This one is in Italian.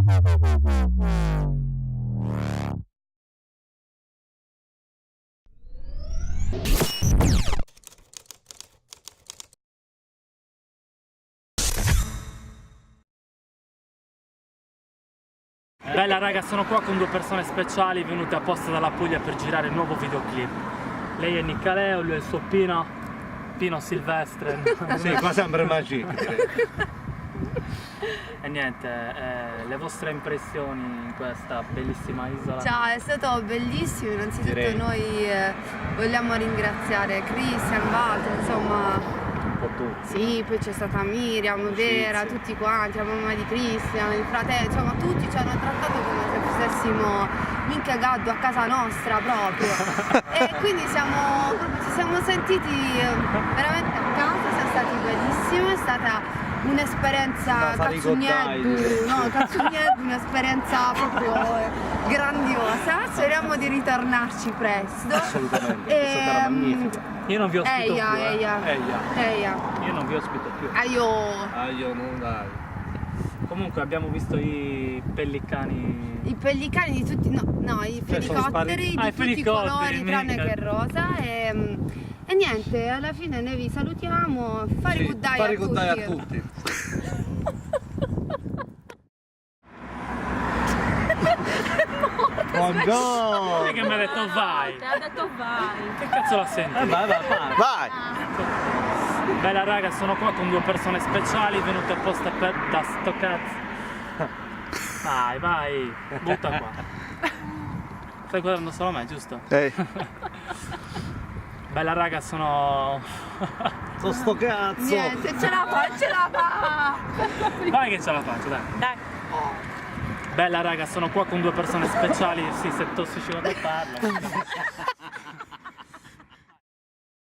Bella raga, sono qua con due persone speciali venute apposta dalla Puglia per girare il nuovo videoclip. Lei è Nicaleo, lui è il suo Pino Silvestre. Sì, qua sembra magia. E niente, le vostre impressioni in questa bellissima isola? Ciao, è stato bellissimo, innanzitutto Direi. noi vogliamo ringraziare Christian, Walter, insomma, Un po' tutti. sì, poi c'è stata Miriam, Vera, tutti quanti, la mamma di Christian, il fratello, insomma tutti ci hanno trattato come se fossimo minchia gaddo a casa nostra proprio. E quindi ci siamo sentiti veramente a casa, siamo stati bellissimi, è stata un'esperienza cazzugneddù, un'esperienza proprio grandiosa. Speriamo di ritornarci presto. Assolutamente, è stata magnifica. Io non vi ospito più. Eia. Io non vi ospito più. Io non dai. Comunque abbiamo visto i pellicani. I pellicani di tutti, no, i felicotteri di i tutti i felicotteri, colori tranne che rosa e niente, alla fine noi vi salutiamo, fare good day a tutti. Buongiorno! Non è che mi ha detto vai! Ti ha detto vai. Che cazzo la senti? Vai! Bella raga, sono qua con due persone speciali venute apposta da sto cazzo. Vai, butta qua. Stai guardando solo me, giusto? Bella raga, sono Sto cazzo! Niente, ce la fa! Vai che ce la faccio, dai! Dai. Bella raga, sono qua con due persone speciali, sì, se tossici quando parlo.